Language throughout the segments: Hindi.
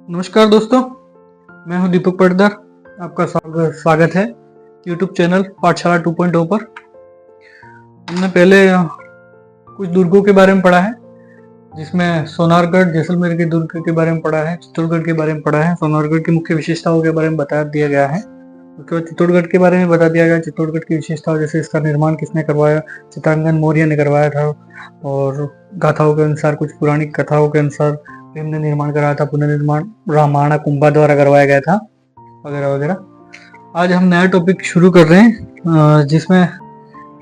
नमस्कार दोस्तों, मैं हूं दीपक पटदर। आपका स्वागत है YouTube चैनल पाठशाला 2.0 पर। हमने पहले कुछ दुर्गों के बारे में पढ़ा है, जिसमें सोनारगढ़ जैसलमेर के दुर्ग के बारे में पढ़ा है, चित्तौड़गढ़ के बारे में पढ़ा है। सोनारगढ़ की मुख्य विशेषताओं के बारे में बता दिया गया है। उसके बाद चित्तौड़गढ़ के बारे में बता दिया गया। चित्तौड़गढ़ की विशेषताओं जैसे इसका निर्माण किसने करवाया, चित्रांगन मौर्य ने करवाया था, और गाथाओं के अनुसार, कुछ पौराणिक कथाओं के अनुसार भीम ने निर्माण कराया था। पुनर्निर्माण रामायण कुंभा द्वारा करवाया गया था, वगैरह वगैरह। आज हम नया टॉपिक शुरू कर रहे हैं, जिसमें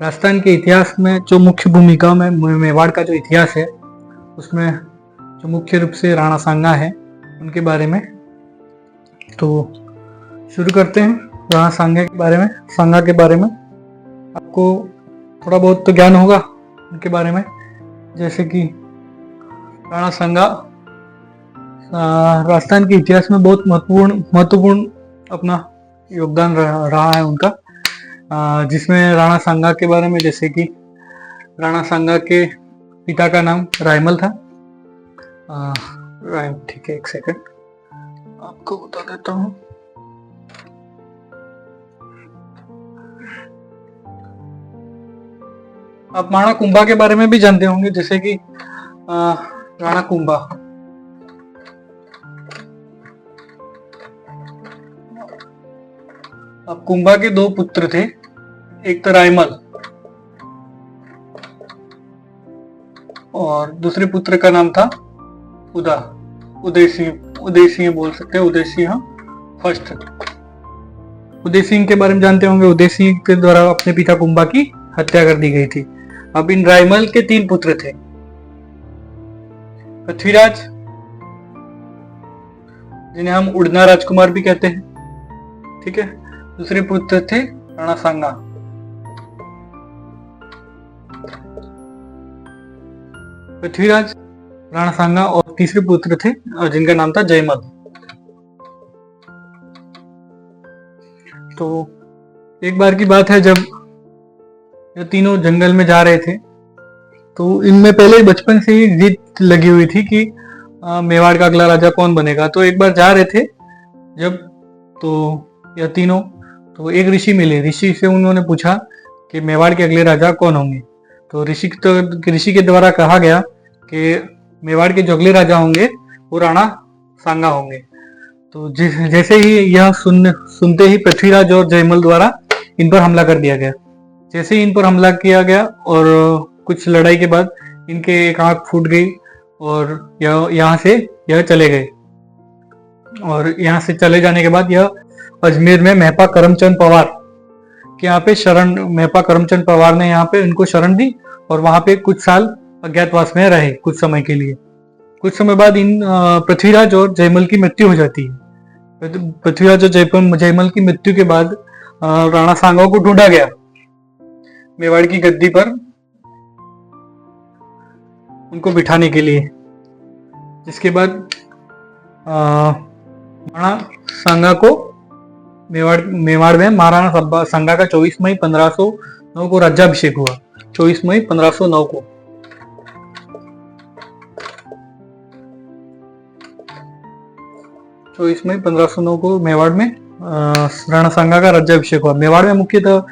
राजस्थान के इतिहास में जो मुख्य भूमिका में मेवाड़ का जो इतिहास है, उसमें जो मुख्य रूप से राणा सांगा है, उनके बारे में। तो शुरू करते हैं राणा सांगा के बारे में। आपको थोड़ा बहुत तो ज्ञान होगा उनके बारे में, जैसे कि राणा सांगा राजस्थान के इतिहास में बहुत महत्वपूर्ण अपना योगदान रहा है उनका, जिसमें राणा सांगा के बारे में, जैसे कि राणा सांगा के पिता का नाम रायमल था। ठीक है, एक सेकंड आपको बता देता हूँ। आप माणा कुंभा के बारे में भी जानते होंगे, जैसे कि राणा कुंभा। अब कुंभा के दो पुत्र थे, एक तो रायमल और दूसरे पुत्र का नाम था उदय सिंह बोल सकते हैं, उदय सिंह फर्स्ट। उदय सिंह के बारे में जानते होंगे। उदय सिंह के द्वारा अपने पिता कुंभा की हत्या कर दी गई थी। अब इन रायमल के 3 पुत्र थे। पृथ्वीराज, जिन्हें हम उड़ना राजकुमार भी कहते हैं, ठीक है। दूसरे पुत्र थे राणा सांगा। पृथ्वीराज, राणा सांगा, और तीसरे पुत्र थे जिनका नाम था जयमल। तो एक बार की बात है, जब ये तीनों जंगल में जा रहे थे, तो इनमें पहले बचपन से ही जिद लगी हुई थी कि मेवाड़ का अगला राजा कौन बनेगा। तो एक बार जा रहे थे जब, तो यह तीनों, तो एक ऋषि मिले। ऋषि से उन्होंने पूछा कि मेवाड़ के अगले राजा कौन होंगे। तो ऋषि के द्वारा कहा गया कि मेवाड़ के जो अगले राजा होंगे वो राणा सांगा होंगे। तो जैसे ही यह सुनते ही पृथ्वीराज और जयमल द्वारा इन पर हमला कर दिया गया। जैसे ही इन पर हमला किया गया और कुछ लड़ाई के बाद इनके एक आंख फूट गई और यहाँ से यह चले गए। और यहाँ से चले जाने के बाद यह अजमेर में महपा करमचंद पवार के यहाँ पे महपा करमचंद पवार ने यहाँ पे इनको शरण दी, और वहां पे कुछ साल अज्ञातवास में रहे, कुछ समय के लिए। कुछ समय बाद इन पृथ्वीराज और जयमल की मृत्यु हो जाती है। पृथ्वीराज और जयमल की मृत्यु के बाद राणा सांगा को ढूंढा गया मेवाड़ की गद्दी पर उनको बिठाने के लिए। जिसके बाद राणा सांगा को मेवाड़ में महाराणा सांगा का 24 मई 1509 को राज्याभिषेक हुआ। 24 मई 1509 को। मेवाड़ में राणा सांगा का राज्याभिषेक हुआ। मेवाड़ में मुख्यतः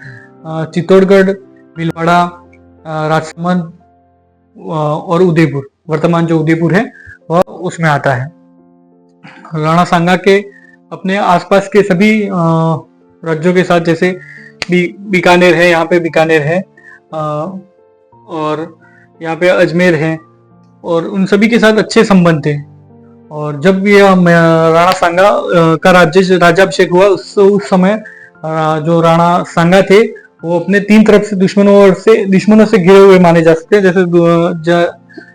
चित्तौड़गढ़, भीलवाड़ा, राजसमंद और उदयपुर, वर्तमान जो उदयपुर है वह उसमें आता है। राणा सांगा के अपने आसपास के सभी राज्यों के साथ, जैसे बीकानेर है, यहाँ पे बीकानेर है, और यहाँ पे अजमेर है, और उन सभी के साथ अच्छे संबंध थे। और जब ये राणा सांगा का राज्याभिषेक हुआ, उस समय जो राणा सांगा थे वो अपने 3 तरफ से दुश्मनों से घिरे हुए माने जा सकते हैं। जैसे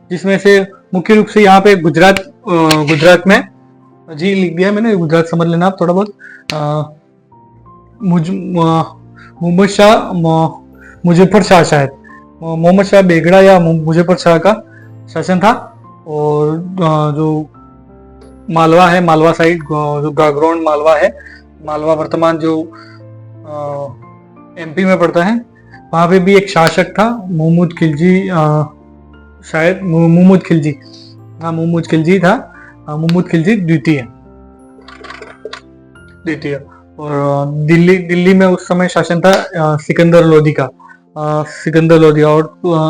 जिसमें से मुख्य रूप से यहाँ पे गुजरात में, जी लिख दिया मैंने, गुजरात समझ लेना आप थोड़ा बहुत। मुजफ्फर शाह, शायद मोहम्मद शाह बेगड़ा या मुजफ्फर शाह का शासन था। और जो मालवा है, मालवा साइड, जो गागरोन मालवा है, मालवा वर्तमान जो एमपी में पड़ता है, वहां पे भी एक शासक था, महमूद खिलजी, शायद महमूद खिलजी। हाँ, महमूद खिलजी था, महमूद खिलजी द्वितीय। द्वितीय। और दिल्ली में उस समय शासन था सिकंदर लोदी का, सिकंदर लोदी। और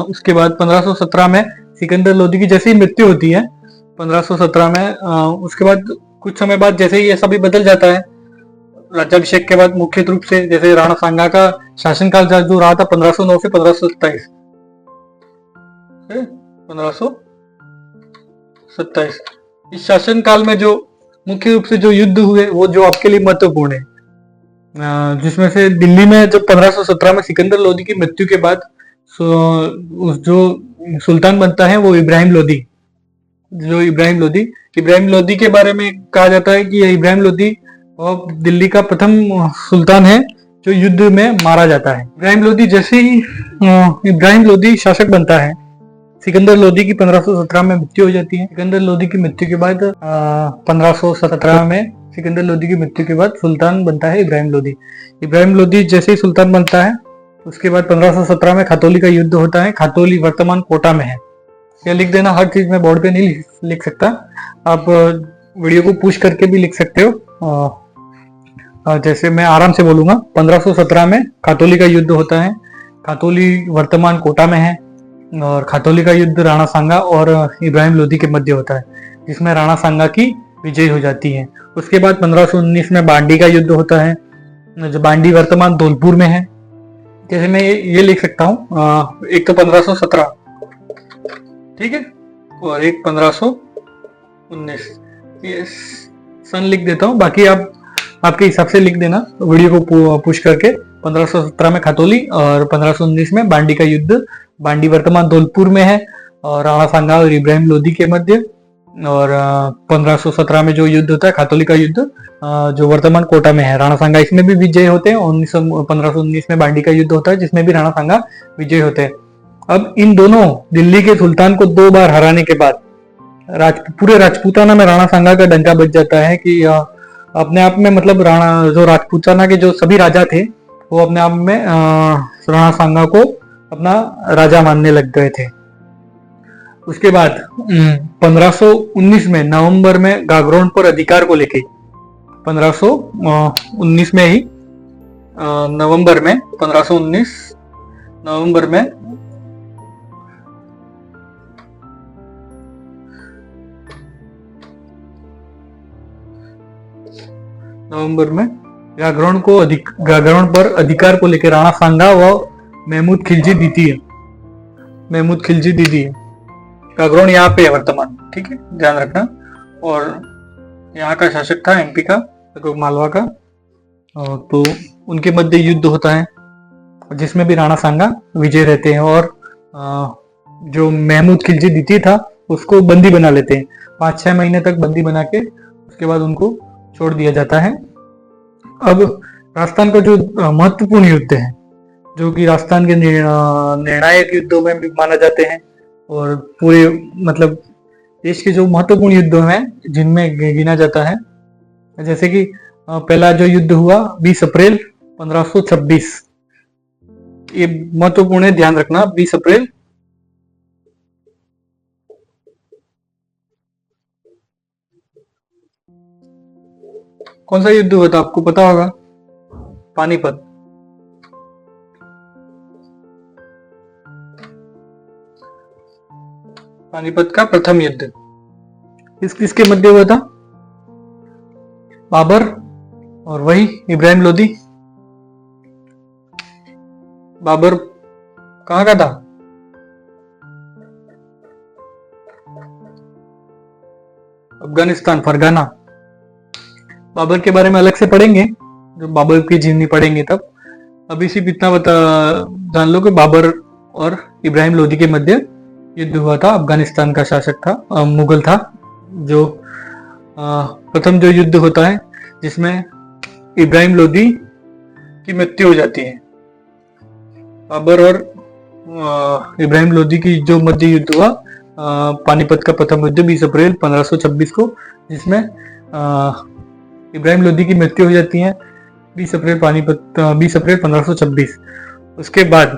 उसके बाद 1517 में सिकंदर लोदी की जैसे ही मृत्यु होती है 1517 में, उसके बाद कुछ समय बाद जैसे ही ये सभी बदल जाता है राज्याभिषेक के बाद, मुख्य रूप से जैसे राणा सांगा का शासनकाल जो रहा था 1509 से 1527, 1527, इस शासन काल में जो मुख्य रूप से जो युद्ध हुए वो जो आपके लिए महत्वपूर्ण है, जिसमें से दिल्ली में जब 1517 में सिकंदर लोदी की मृत्यु के बाद जो सुल्तान बनता है वो इब्राहिम लोदी। जो इब्राहिम लोदी के बारे में कहा जाता है कि इब्राहिम लोदी दिल्ली का प्रथम सुल्तान है जो युद्ध में मारा जाता है। इब्राहिम लोदी जैसे ही इब्राहिम लोदी शासक बनता है, सिकंदर लोदी की 1517 में मृत्यु हो जाती है। सिकंदर लोदी की मृत्यु के बाद 1517 में सिकंदर लोदी की मृत्यु के बाद सुल्तान बनता है इब्राहिम लोदी। इब्राहिम लोदी जैसे ही सुल्तान बनता है उसके बाद 1517 में खातौली का युद्ध होता है। खातौली वर्तमान कोटा में है। यह लिख देना, हर चीज मैं बोर्ड पे नहीं लिख सकता, आप वीडियो को पुश करके भी लिख सकते हो। जैसे मैं आराम से बोलूंगा, 1517 में खातौली का युद्ध होता है। खातौली वर्तमान कोटा में है और खातौली का युद्ध राणा सांगा और इब्राहिम लोदी के मध्य होता है, जिसमें राणा सांगा की विजय हो जाती है। उसके बाद 1519 में बांडी का युद्ध होता है, जो बांडी वर्तमान धौलपुर में है। जैसे मैं ये लिख सकता हूँ, एक तो 1517, ठीक है, और एक 1519, ये सन लिख देता हूँ, बाकी आप आपके हिसाब से लिख देना वीडियो को पुश करके। 1517 में खातौली और 1519 में बांडी का युद्ध। बांडी वर्तमान धौलपुर में है और राणा सांगा और इब्राहिम लोदी के मध्य। और 1517 में जो युद्ध होता है खातौली का युद्ध, जो वर्तमान कोटा में है, राणा सांगा इसमें भी विजय होते हैं। 1519 में बांडी का युद्ध होता है जिसमें भी राणा सांगा विजय होते हैं। अब इन दोनों दिल्ली के सुल्तान को 2 बार हराने के बाद पूरे राजपूताना में राणा सांगा का डंका बज जाता है कि अपने आप में, मतलब जो राजपूताना के जो सभी राजा थे वो अपने आप में राणा सांगा को अपना राजा मानने लग गए थे। उसके बाद 1519 में नवंबर में गागरोन पर अधिकार को लेके 1519 में ही नवंबर में 1519 नवंबर में गागरोन पर अधिकार को लेकर राणा सांगा व महमूद खिलजी द्वितीय, गागरोन यहाँ पे है वर्तमान, ठीक है, ध्यान रखना। और यहाँ का शासक था एमपी का, मालवा का। तो उनके मध्य युद्ध होता है जिसमें भी राणा सांगा विजय रहते हैं और जो महमूद खिलजी द्वितीय था उसको बंदी बना लेते हैं। 5-6 महीने तक बंदी बना के उसके बाद उनको छोड़ दिया जाता है। अब राजस्थान का जो महत्वपूर्ण युद्ध है, जो कि राजस्थान के निर्णायक युद्धों में भी माना जाते हैं और पूरे मतलब देश के जो महत्वपूर्ण युद्ध हैं जिनमें गिना जाता है, जैसे कि पहला जो युद्ध हुआ 20 अप्रैल 1526, ये महत्वपूर्ण है, ध्यान रखना। 20 अप्रैल कौन सा युद्ध हुआ था आपको पता होगा? पानीपत। पानीपत का प्रथम युद्ध किसके मध्य हुआ था? बाबर और वही इब्राहिम लोदी। बाबर कहाँ का था? अफगानिस्तान, फरगाना। बाबर के बारे में अलग से पढ़ेंगे, जब बाबर की जीवनी पढ़ेंगे तब। अभी सिर्फ इतना जान लो कि बाबर और इब्राहिम लोदी के मध्य युद्ध हुआ था। अफगानिस्तान का शासक था, मुगल था, जो प्रथम जो युद्ध होता है जिसमें इब्राहिम लोदी की मृत्यु हो जाती है। बाबर और इब्राहिम लोदी की जो मध्य युद्ध हुआ पानीपत का प्रथम युद्ध 20 अप्रैल 1526 को, जिसमें इब्राहिम लोदी की मृत्यु हो जाती है 20 अप्रैल 1526। उसके बाद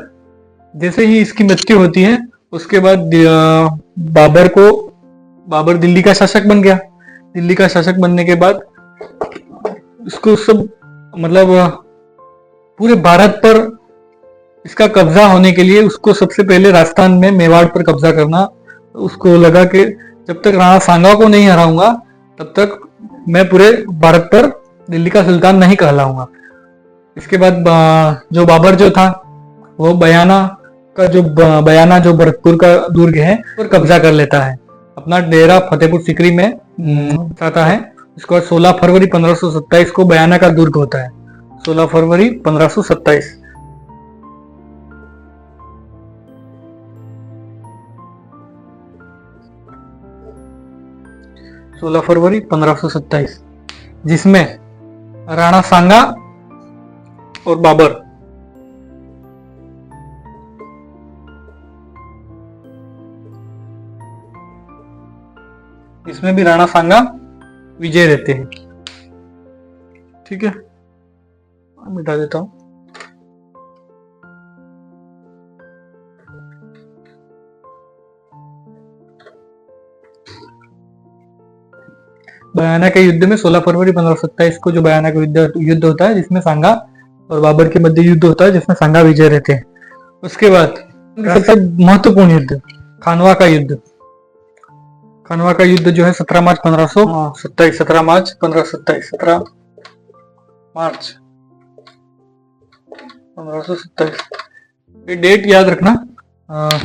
जैसे ही इसकी मृत्यु होती है उसके बाद बाबर को बाबर दिल्ली का शासक बन गया। दिल्ली का शासक बनने के बाद उसको सब मतलब पूरे भारत पर इसका कब्जा होने के लिए उसको सबसे पहले राजस्थान में मेवाड़ पर कब्जा करना। उसको लगा कि जब तक राणा सांगा को नहीं हराऊंगा तब तक मैं पूरे भारत पर दिल्ली का सुल्तान नहीं कहलाऊंगा। इसके बाद जो बाबर जो था वो बयाना जो भरतपुर का दुर्ग है पर कब्जा कर लेता है। अपना डेरा फतेहपुर सीकरी में जाता है। इसके बाद 16 फरवरी 1527 को बयाना का दुर्ग होता है। 16 फरवरी 1527। सोलह फरवरी 1527 जिसमें राणा सांगा और बाबर इसमें भी राणा सांगा विजय रहते हैं। ठीक है, मिटा देता हूं। बयाना के युद्ध में 16 फरवरी 1527 को जो बयाना का युद्ध होता है जिसमें सांगा और बाबर के मध्य युद्ध होता है जिसमें सांगा विजय रहते हैं। उसके बाद सबसे महत्वपूर्ण युद्ध खानवा का युद्ध। खानवा का युद्ध जो है 17 मार्च 1527 17 मार्च 1527 ये डेट याद रखना।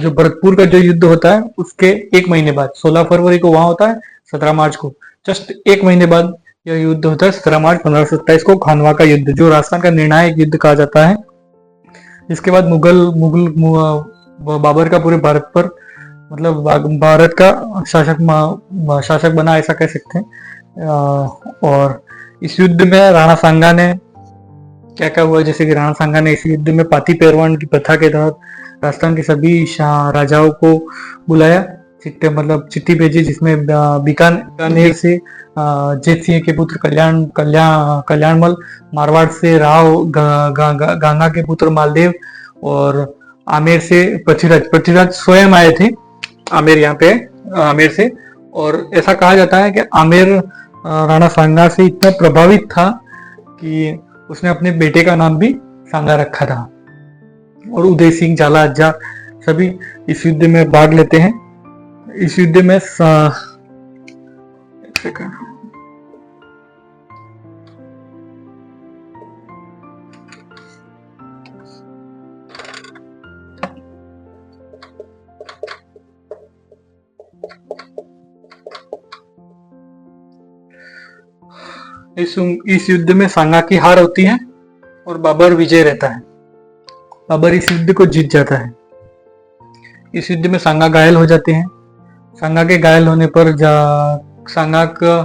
जो भरतपुर का जो युद्ध होता है उसके एक महीने बाद 16 फरवरी को वहां होता है, 17 मार्च को जस्ट एक महीने बाद यह युद्ध होता है 17 मार्च 1527 को खानवा का युद्ध, जो राजस्थान का निर्णायक युद्ध कहा जाता है। इसके बाद मुगल बाबर का पूरे भारत पर मतलब भारत का शासक बना ऐसा कह सकते हैं। और इस युद्ध में राणा सांगा ने क्या क्या हुआ, जैसे कि राणा सांगा ने इस युद्ध में पाती पैरवान की प्रथा के तहत राजस्थान के सभी राजाओं को बुलाया, चिट्ठी भेजी जिसमें बीकानेर से जेत सिंह के पुत्र कल्याणमल, मारवाड़ से राव गंगा के पुत्र मालदेव और आमेर से पृथ्वीराज स्वयं आए थे आमेर यहाँ पे आमेर से। और ऐसा कहा जाता है कि आमेर राणा सांगा से इतना प्रभावित था कि उसने अपने बेटे का नाम भी सांगा रखा था। और उदय सिंह, झाला अज्जा सभी इस युद्ध में भाग लेते हैं। इस युद्ध में इस युद्ध में सांगा की हार होती है और बाबर विजय रहता है। बाबर इस युद्ध को जीत जाता है। इस युद्ध में सांगा घायल हो जाते हैं। सांगा के घायल होने पर सांगा का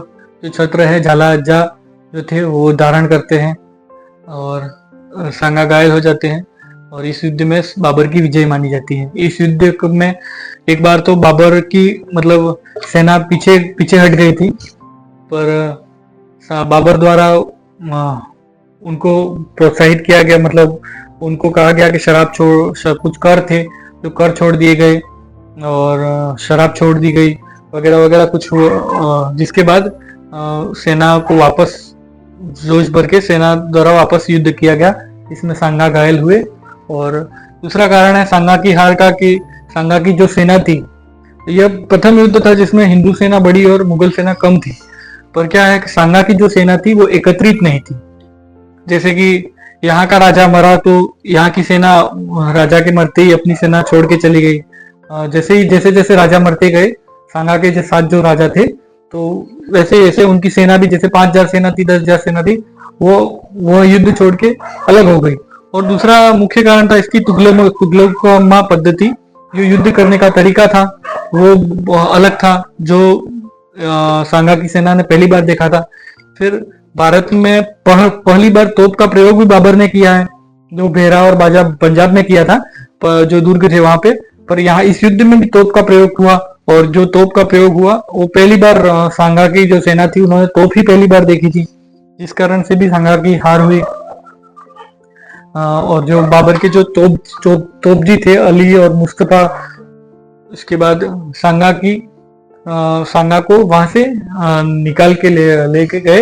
जो छत्र है झाला अज्जा जो थे वो धारण करते हैं और सांगा घायल हो जाते हैं। और इस युद्ध में बाबर की विजय मानी जाती है। इस युद्ध में एक बार तो बाबर की मतलब सेना पीछे हट गई थी, पर बाबर द्वारा उनको प्रोत्साहित किया गया, मतलब उनको कहा गया कि कुछ कर थे जो कर छोड़ दिए गए और शराब छोड़ दी गई वगैरह वगैरह कुछ हुआ, जिसके बाद सेना को वापस जोश भर के सेना द्वारा वापस युद्ध किया गया। इसमें सांगा घायल हुए। और दूसरा कारण है सांगा की हार का कि सांगा की जो सेना थी, यह प्रथम युद्ध था जिसमें हिंदू सेना बड़ी और मुगल सेना कम थी। पर क्या है कि सांगा की जो सेना थी वो एकत्रित नहीं थी। जैसे कि यहाँ का राजा मरा तो यहाँ की सेना राजा के मरते ही अपनी सेना छोड़ के चली गई। जैसे जैसे राजा मरते गए सांगा के जो 7 जो राजा थे, तो वैसे वैसे उनकी सेना भी जैसे 5000 सेना थी, 10,000 सेना थी, वो युद्ध छोड़ के अलग हो गई। और दूसरा मुख्य कारण था इसकी तुगलकमा पद्धति। जो युद्ध करने का तरीका था वो अलग था, जो सांगा की सेना ने पहली बार देखा था। फिर भारत में पहली बार तोप का प्रयोग भी बाबर ने किया है, जो भेरा और बाजा पंजाब में किया था, जो दुर्ग थे वहां पे। पर यहाँ इस युद्ध में भी तोप का प्रयोग हुआ, और जो तोप का प्रयोग हुआ वो पहली बार सांगा की जो सेना थी उन्होंने तोप ही पहली बार देखी थी, जिस कारण से भी सांगा की हार हुई। और जो बाबर के जो तोपजी थे अली और मुस्तफा, उसके बाद सांगा की सांगा को वहां से निकाल के लेके गए।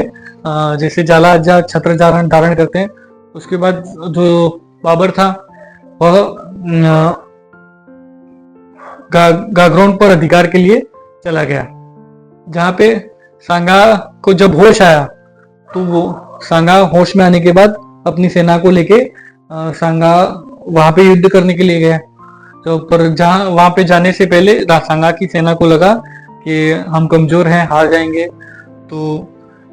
जैसे जाला अज्जा छत्र धारण धारण करते हैं, उसके बाद जो बाबर था वह गागरोन पर अधिकार के लिए चला गया। जहाँ पे सांगा को जब होश आया तो वो सांगा होश में आने के बाद अपनी सेना को लेके सांगा वहां पे युद्ध करने के लिए गया। तो पर जहाँ वहां पे जाने से पहले सांगा की सेना को लगा कि हम कमजोर हैं, हार जाएंगे। तो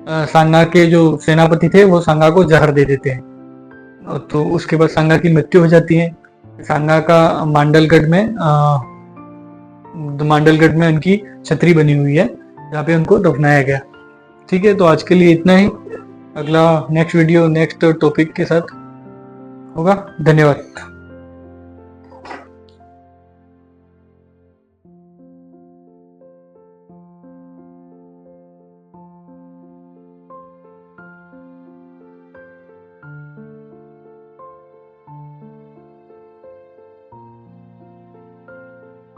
सांगा के जो सेनापति थे वो सांगा को जहर दे देते हैं। तो उसके बाद सांगा की मृत्यु हो जाती है। सांगा का मांडलगढ़ में उनकी छतरी बनी हुई है, जहाँ पे उनको दफनाया गया। ठीक है, तो आज के लिए इतना ही। अगला नेक्स्ट वीडियो नेक्स्ट टॉपिक के साथ होगा। धन्यवाद।